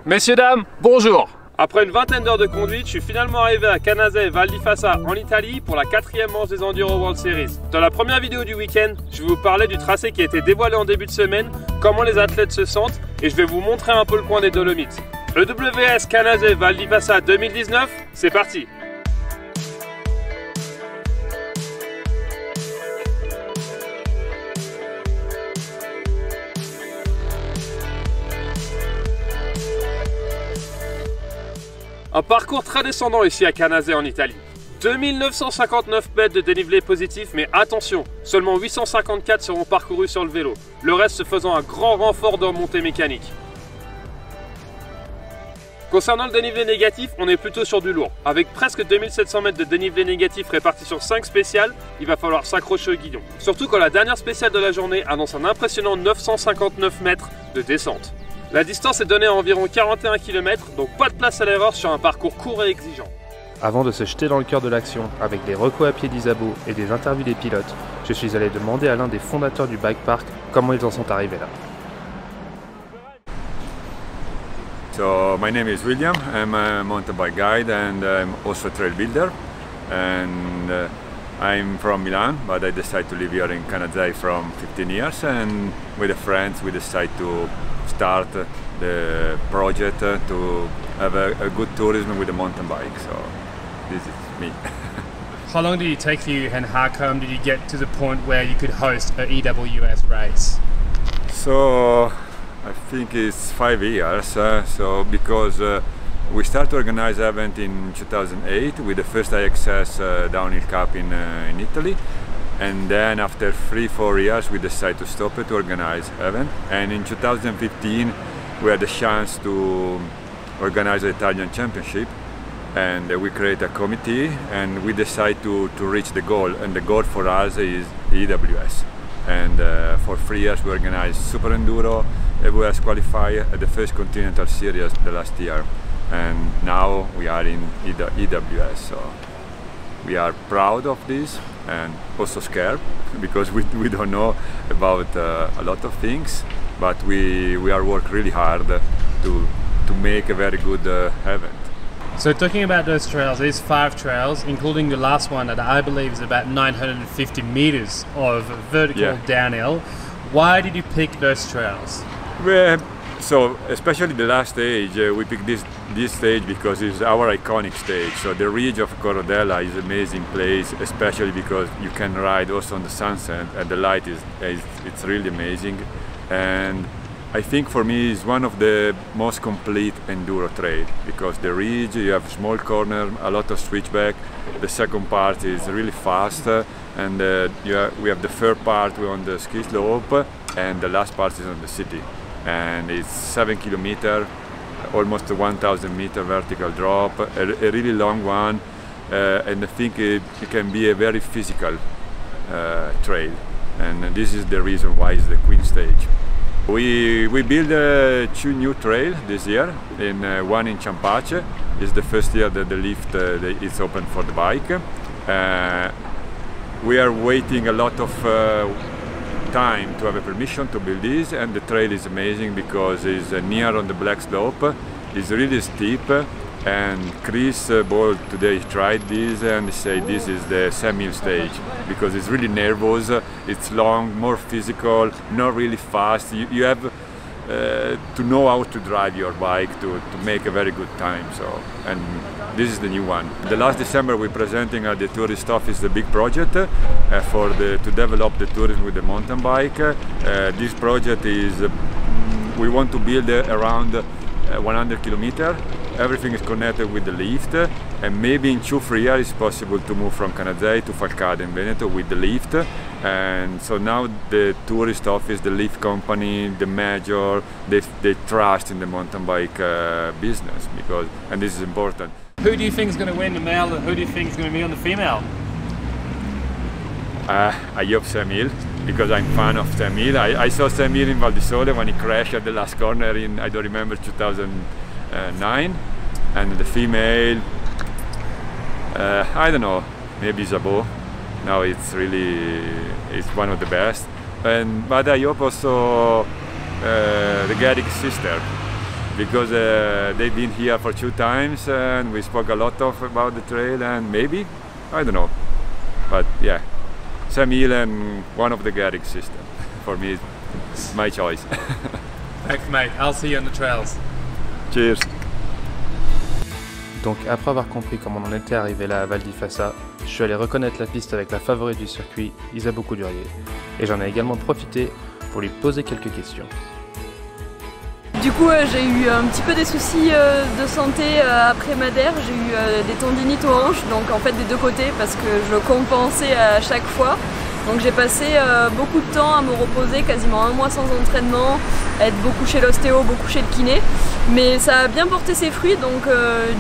Messieurs, dames, bonjour. Après une vingtaine d'heures de conduite, je suis finalement arrivé à Canazei Val di Fassa en Italie pour la 4e manche des Enduro World Series. Dans la première vidéo du week-end, je vais vous parler du tracé qui a été dévoilé en début de semaine, comment les athlètes se sentent et je vais vous montrer un peu le coin des Dolomites. Le WS Canazei Val di Fassa 2019, c'est parti! Un parcours très descendant ici à Canazei en Italie. 2959 mètres de dénivelé positif, mais attention, seulement 854 seront parcourus sur le vélo, le reste se faisant un grand renfort de remontée mécanique. Concernant le dénivelé négatif, on est plutôt sur du lourd. Avec presque 2700 mètres de dénivelé négatif répartis sur 5 spéciales, il va falloir s'accrocher au guidon. Surtout quand la dernière spéciale de la journée annonce un impressionnant 959 mètres de descente. La distance est donnée à environ 41 km, donc pas de place à l'erreur sur un parcours court et exigeant. Avant de se jeter dans le cœur de l'action, avec des recos à pied d'Isabeau et des interviews des pilotes, je suis allé demander à l'un des fondateurs du bike park comment ils en sont arrivés là. So my name is William, I'm a mountain bike guide and I'm also a trail builder. And I'm from Milan, but I decided to live here in Canazei from 15 years, and with the friends we decided to start the project to have a good tourism with the mountain bike. So this is me. How long did it take you and how come did you get to the point where you could host an EWS race? So I think it's 5 years. Because we started to organize event in 2008 with the first IXS downhill cup in Italy, and then after 3-4 years we decided to stop it to organize event. And in 2015 we had the chance to organize the Italian Championship, and we create a committee and we decide to reach the goal, and the goal for us is EWS. And for 3 years we organized Super Enduro, EWS qualifier at the first Continental Series the last year, and now we are in EWS. So we are proud of this and also scared because we don't know about a lot of things, but we are working really hard to make a very good event. So talking about those trails, there's 5 trails, including the last one that I believe is about 950 meters of vertical downhill. Why did you pick those trails? Well, so especially the last stage, we picked this stage because it's our iconic stage. So the ridge of Corrodella is an amazing place, especially because you can ride also on the sunset and the light it's really amazing. And I think for me it's one of the most complete enduro trail because the ridge, you have small corner, a lot of switchback. The second part is really fast, and we have the third part on the ski slope, and the last part is on the city. And it's 7 kilometers, almost a 1000 meter vertical drop, a really long one, and I think it can be a very physical trail, and this is the reason why it's the Queen stage. We built 2 new trails this year, one in Ciampace. It's the first year that the lift is open for the bike. We are waiting a lot of time to have a permission to build this, and the trail is amazing because it's near on the black slope. It's really steep, and Chris Ball today tried this and said this is the semi stage because it's really nervous, it's long, more physical, not really fast. You have to know how to drive your bike to make a very good time. So, and this is the new one. The last December we're presenting at the tourist office the big project to develop the tourism with the mountain bike. This project is we want to build around 100 kilometers. Everything is connected with the lift, and maybe in 2-3 years it's possible to move from Canazei to Falcade in Veneto with the lift. And so now the tourist office, the lift company, the major, they trust in the mountain bike business and this is important. Who do you think is going to win the male and who do you think is going to be on the female? I hope Sam Hill, because I'm a fan of Sam Hill. I saw Sam Hill in Val di Sole when he crashed at the last corner in, I don't remember, 2009. And the female, I don't know, maybe Zabot. Now it's one of the best. But I hope also the Garrick sister, because they've been here for 2 times and we spoke a lot about the trail, and maybe, I don't know, but yeah, Sam Hill and one of the Garrick system. For me, it's my choice. Thanks mate, I'll see you on the trails. Cheers. Donc après avoir compris comment on en était arrivé là à Val di Fassa, je suis allé reconnaître la piste avec la favorite du circuit, Isabeau Coudurier, et j'en ai également profité pour lui poser quelques questions. Du coup, j'ai eu un petit peu des soucis de santé après Madère. J'ai eu des tendinites aux hanches, donc en fait des deux côtés, parce que je compensais à chaque fois. Donc j'ai passé beaucoup de temps à me reposer, quasiment 1 mois sans entraînement, être beaucoup chez l'ostéo, beaucoup chez le kiné. Mais ça a bien porté ses fruits, donc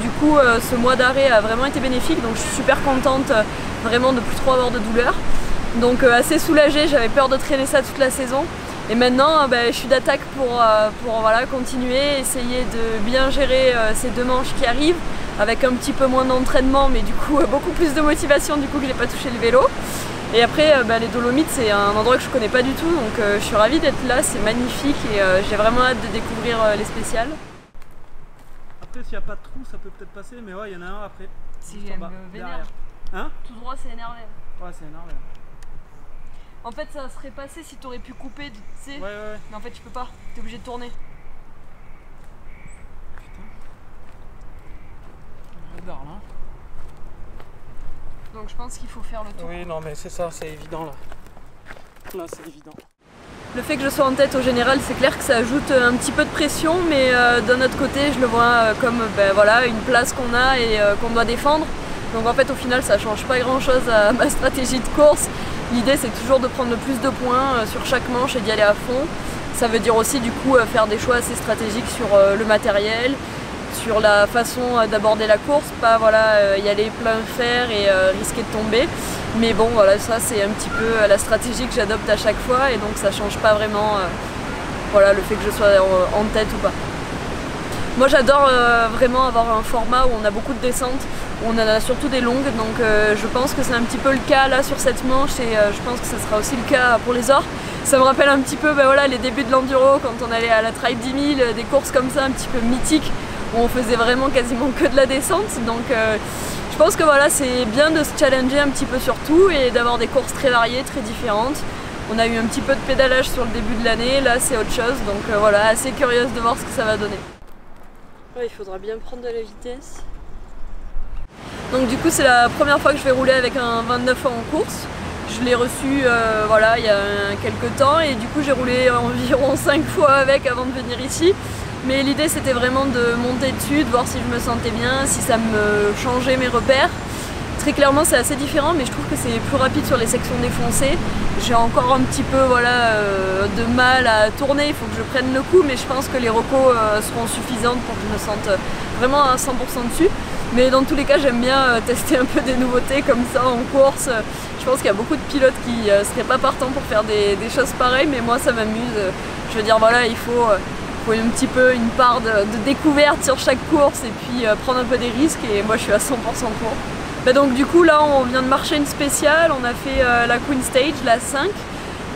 du coup ce mois d'arrêt a vraiment été bénéfique. Donc je suis super contente vraiment de plus trop avoir de douleurs. Donc assez soulagée, j'avais peur de traîner ça toute la saison. Et maintenant, je suis d'attaque pour voilà, continuer, essayer de bien gérer ces 2 manches qui arrivent, avec un petit peu moins d'entraînement, mais du coup beaucoup plus de motivation du coup que j'ai pas touché le vélo. Et après, les Dolomites, c'est un endroit que je connais pas du tout, donc je suis ravie d'être là, c'est magnifique et j'ai vraiment hâte de découvrir les spéciales. Après, s'il n'y a pas de trou, ça peut peut-être passer, mais ouais, il y en a un après. Si j'aime vénère. Hein? Tout droit, c'est énervé. Ouais, c'est énervé. En fait, ça serait passé si tu aurais pu couper, tu sais. Ouais. Mais en fait, tu peux pas, tu es obligé de tourner. Putain. J'adore là. Donc je pense qu'il faut faire le tour. Oui, non, mais c'est ça, c'est évident là. Là, c'est évident. Le fait que je sois en tête au général, c'est clair que ça ajoute un petit peu de pression, mais d'un autre côté, je le vois comme voilà, une place qu'on a et qu'on doit défendre. Donc en fait, au final, ça change pas grand chose à ma stratégie de course. L'idée, c'est toujours de prendre le plus de points sur chaque manche et d'y aller à fond. Ça veut dire aussi du coup faire des choix assez stratégiques sur le matériel, sur la façon d'aborder la course, pas voilà, y aller plein fer et risquer de tomber. Mais bon, voilà, ça c'est un petit peu la stratégie que j'adopte à chaque fois et donc ça change pas vraiment voilà, le fait que je sois en tête ou pas. Moi j'adore vraiment avoir un format où on a beaucoup de descentes, où on en a surtout des longues, donc je pense que c'est un petit peu le cas là sur cette manche et je pense que ce sera aussi le cas pour les Ors. Ça me rappelle un petit peu voilà, les débuts de l'enduro quand on allait à la Trail 10 000, des courses comme ça un petit peu mythiques où on faisait vraiment quasiment que de la descente. Donc je pense que voilà, c'est bien de se challenger un petit peu sur tout et d'avoir des courses très variées, très différentes. On a eu un petit peu de pédalage sur le début de l'année, là c'est autre chose, donc voilà, assez curieuse de voir ce que ça va donner. Ouais, il faudra bien prendre de la vitesse. Donc du coup c'est la première fois que je vais rouler avec un 29 ans en course. Je l'ai reçu voilà, il y a quelques temps et du coup j'ai roulé environ 5 fois avec avant de venir ici. Mais l'idée c'était vraiment de monter dessus, de voir si je me sentais bien, si ça me changeait mes repères. Très clairement c'est assez différent, mais je trouve que c'est plus rapide sur les sections défoncées. J'ai encore un petit peu voilà, de mal à tourner, il faut que je prenne le coup, mais je pense que les recos seront suffisantes pour que je me sente vraiment à 100% dessus. Mais dans tous les cas j'aime bien tester un peu des nouveautés comme ça en course. Je pense qu'il y a beaucoup de pilotes qui seraient pas partants pour faire des choses pareilles, mais moi ça m'amuse. Je veux dire voilà, il faut un petit peu une part de découverte sur chaque course et puis prendre un peu des risques et moi je suis à 100% pour. Donc du coup là on vient de marcher une spéciale, on a fait la Queen Stage, la 5.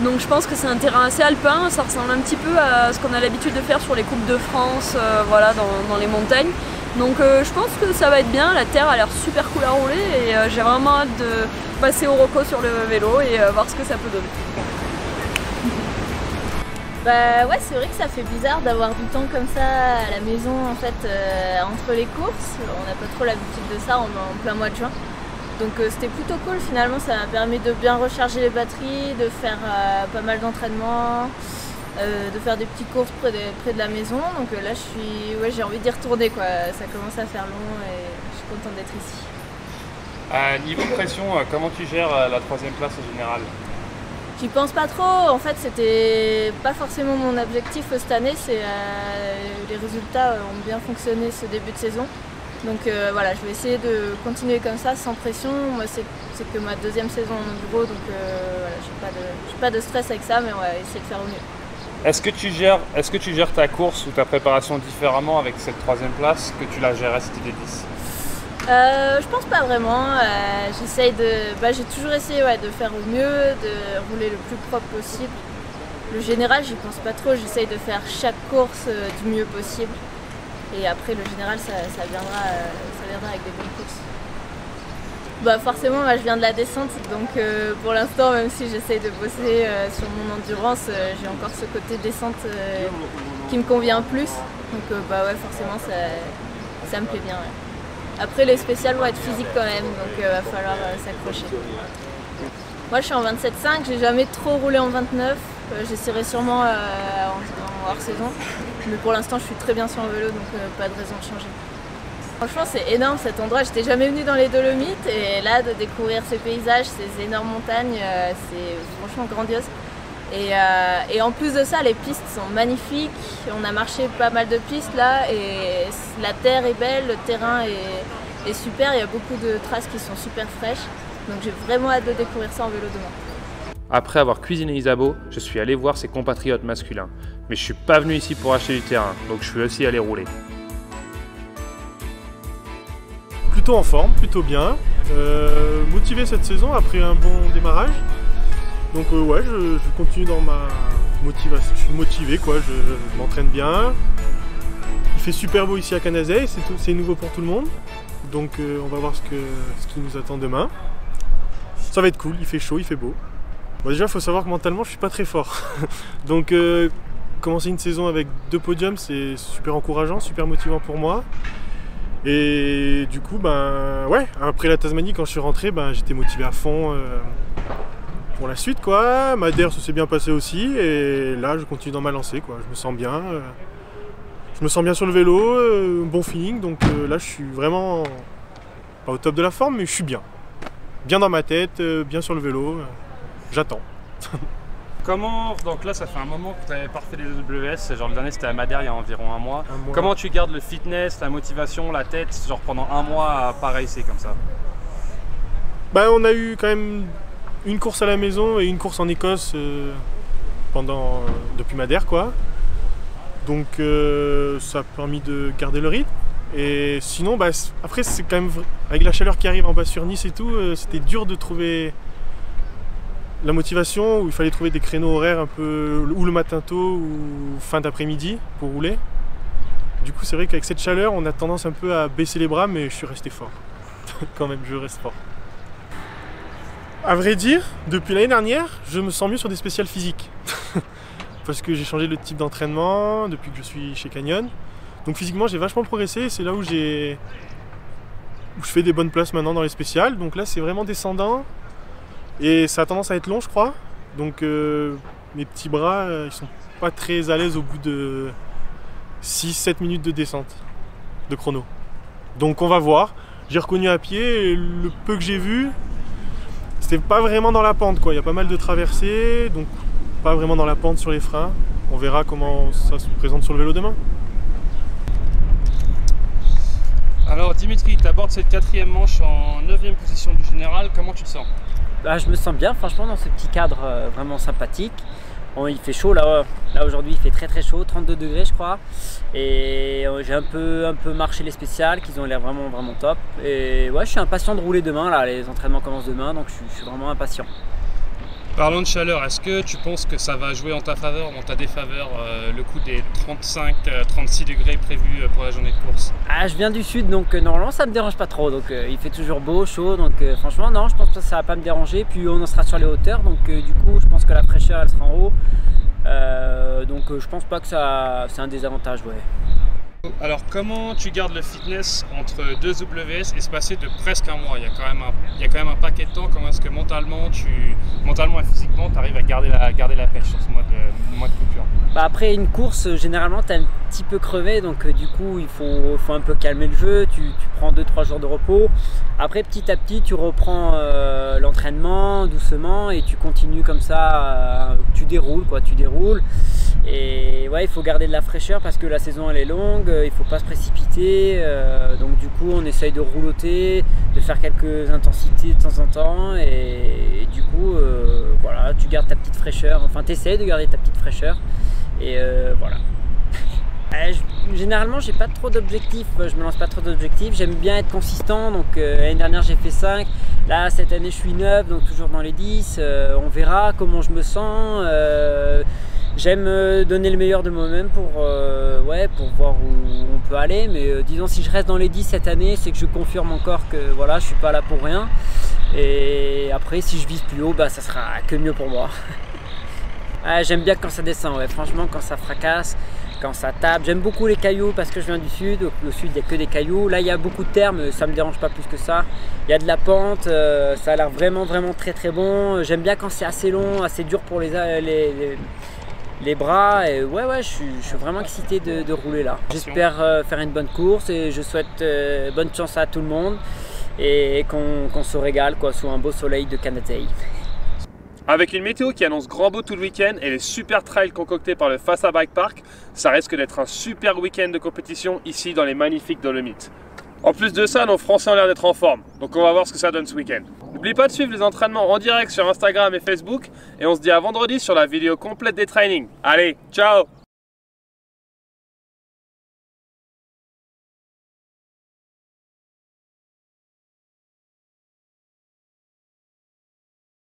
Donc je pense que c'est un terrain assez alpin, ça ressemble un petit peu à ce qu'on a l'habitude de faire sur les Coupes de France voilà, dans les montagnes. Donc je pense que ça va être bien, la terre a l'air super cool à rouler et j'ai vraiment hâte de passer au roco sur le vélo et voir ce que ça peut donner. Bah ouais, c'est vrai que ça fait bizarre d'avoir du temps comme ça à la maison en fait entre les courses. On n'a pas trop l'habitude de ça en plein mois de juin. Donc c'était plutôt cool finalement, ça m'a permis de bien recharger les batteries, de faire pas mal d'entraînements, de faire des petites courses près de la maison. Donc là j'ai envie d'y retourner quoi, ça commence à faire long et je suis contente d'être ici. Niveau pression, comment tu gères la 3e place au général? J'y pense pas trop, en fait c'était pas forcément mon objectif cette année, les résultats ont bien fonctionné ce début de saison. Donc voilà, je vais essayer de continuer comme ça, sans pression. Moi c'est que ma 2e saison en enduro, donc voilà, j'ai pas de stress avec ça, mais on va essayer de faire au mieux. Est-ce que tu gères ta course ou ta préparation différemment avec cette 3e place que tu la gérais cette idée 10? Je pense pas vraiment, j'ai toujours essayé de faire au mieux, de rouler le plus propre possible. Le général j'y pense pas trop, j'essaye de faire chaque course du mieux possible. Et après le général ça viendra avec des bonnes courses. Bah forcément moi je viens de la descente, donc pour l'instant même si j'essaye de bosser sur mon endurance, j'ai encore ce côté descente qui me convient plus. Donc bah ouais forcément ça me plaît bien. Ouais. Après les spéciales vont être physiques quand même, donc va falloir s'accrocher. Moi je suis en 27,5, j'ai jamais trop roulé en 29, j'essaierai sûrement en hors saison, mais pour l'instant je suis très bien sur le vélo, donc pas de raison de changer. Franchement c'est énorme cet endroit, j'étais jamais venue dans les Dolomites et là de découvrir ces paysages, ces énormes montagnes, c'est franchement grandiose. Et en plus de ça les pistes sont magnifiques, on a marché pas mal de pistes là et la terre est belle, le terrain est super, il y a beaucoup de traces qui sont super fraîches. Donc j'ai vraiment hâte de découvrir ça en vélo demain. Après avoir cuisiné Isabeau, je suis allé voir ses compatriotes masculins. Mais je suis pas venu ici pour acheter du terrain, donc je suis aussi allé rouler. Plutôt en forme, plutôt bien. Motivé cette saison après un bon démarrage. Donc ouais, je continue dans ma motivation. Je suis motivé quoi, je m'entraîne bien. Il fait super beau ici à Canazei, c'est nouveau pour tout le monde. Donc on va voir ce qui nous attend demain. Ça va être cool, il fait chaud, il fait beau. Bon, déjà il faut savoir que mentalement je suis pas très fort. Donc commencer une saison avec 2 podiums c'est super encourageant, super motivant pour moi. Et du coup ben ouais, après la Tasmanie quand je suis rentré, ben, j'étais motivé à fond pour la suite quoi. Madère ça s'est bien passé aussi et là je continue dans ma lancée quoi. Je me sens bien. Je me sens bien sur le vélo, bon feeling, donc là je suis vraiment pas au top de la forme, mais je suis bien. Bien dans ma tête, bien sur le vélo, j'attends. Comment, donc là ça fait un moment que tu n'avais pas refait les WS, genre le dernier c'était à Madère il y a environ un mois. Comment tu gardes le fitness, la motivation, la tête, genre pendant un mois à pas racer comme ça? Bah, on a eu quand même une course à la maison et une course en Écosse depuis Madère quoi. Donc ça a permis de garder le rythme. Et sinon, bah, après c'est quand même avec la chaleur qui arrive en bas sur Nice et tout, c'était dur de trouver la motivation, où il fallait trouver des créneaux horaires un peu ou le matin tôt ou fin d'après-midi pour rouler. Du coup c'est vrai qu'avec cette chaleur on a tendance un peu à baisser les bras, mais je suis resté fort. Quand même je reste fort. À vrai dire, depuis l'année dernière, je me sens mieux sur des spéciales physiques. Parce que j'ai changé le type d'entraînement depuis que je suis chez Canyon. Donc physiquement j'ai vachement progressé, c'est là où je fais des bonnes places maintenant dans les spéciales. Donc là c'est vraiment descendant et ça a tendance à être long je crois. Donc mes petits bras ils sont pas très à l'aise au bout de 6-7 minutes de descente de chrono. Donc on va voir. J'ai reconnu à pied et le peu que j'ai vu, c'était pas vraiment dans la pente quoi. Il y a pas mal de traversées, donc pas vraiment dans la pente sur les freins. On verra comment ça se présente sur le vélo demain. Alors Dimitri, tu abordes cette 4e manche en 9e position du général, comment tu te sens? Bah, je me sens bien franchement dans ce petit cadre vraiment sympathique. Bon, il fait chaud là aujourd'hui, il fait très chaud, 32 degrés je crois. Et j'ai un peu marché les spéciales qui ont l'air vraiment top. Et ouais, je suis impatient de rouler demain, là les entraînements commencent demain, donc je suis vraiment impatient. Parlons de chaleur, est-ce que tu penses que ça va jouer en ta faveur, en ta défaveur, le coup des 35-36 degrés prévus pour la journée de course? Ah, je viens du sud, donc normalement ça me dérange pas trop, donc il fait toujours beau, chaud, donc franchement non, je pense que ça va pas me déranger, puis on en sera sur les hauteurs, donc du coup je pense que la fraîcheur elle sera en haut, donc je pense pas que c'est un désavantage, ouais. Alors comment tu gardes le fitness entre 2 WS et se passer de presque un mois? Il y a quand même un paquet de temps. Comment est-ce que mentalement et physiquement tu arrives à garder la pêche sur ce mois de coupure? Bah après une course, généralement tu es un petit peu crevé, donc du coup il faut un peu calmer le jeu, tu prends 2-3 jours de repos. Après petit à petit tu reprends l'entraînement doucement et tu continues comme ça, tu déroules. Et ouais, il faut garder de la fraîcheur parce que la saison elle est longue, il faut pas se précipiter, donc du coup on essaye de rouloter, de faire quelques intensités de temps en temps et du coup voilà, tu gardes ta petite fraîcheur, enfin tu essaies de garder ta petite fraîcheur et voilà. Généralement j'ai pas trop d'objectifs, je me lance pas trop d'objectifs, j'aime bien être consistant, donc l'année dernière j'ai fait 5, là cette année je suis 9, donc toujours dans les 10, on verra comment je me sens. J'aime donner le meilleur de moi-même pour voir où on peut aller, mais disons si je reste dans les 10 cette année, c'est que je confirme encore que voilà, je suis pas là pour rien. Et après, si je vise plus haut, bah, ça sera que mieux pour moi. J'aime bien quand ça descend, ouais. Franchement, quand ça fracasse, quand ça tape. J'aime beaucoup les cailloux parce que je viens du sud. Au sud, il n'y a que des cailloux. Là, il y a beaucoup de terre, mais ça ne me dérange pas plus que ça. Il y a de la pente, ça a l'air vraiment très très bon. J'aime bien quand c'est assez long, assez dur pour les bras. Et ouais, je suis vraiment excité de rouler là. J'espère faire une bonne course et je souhaite bonne chance à tout le monde et qu'on se régale quoi, sous un beau soleil de Canatei. Avec une météo qui annonce grand beau tout le week-end et les super trails concoctés par le Fassa Bike Park, ça risque d'être un super week-end de compétition ici dans les magnifiques Dolomites. En plus de ça, nos Français ont l'air d'être en forme, donc on va voir ce que ça donne ce week-end. N'oublie pas de suivre les entraînements en direct sur Instagram et Facebook et on se dit à vendredi sur la vidéo complète des trainings. Allez, ciao!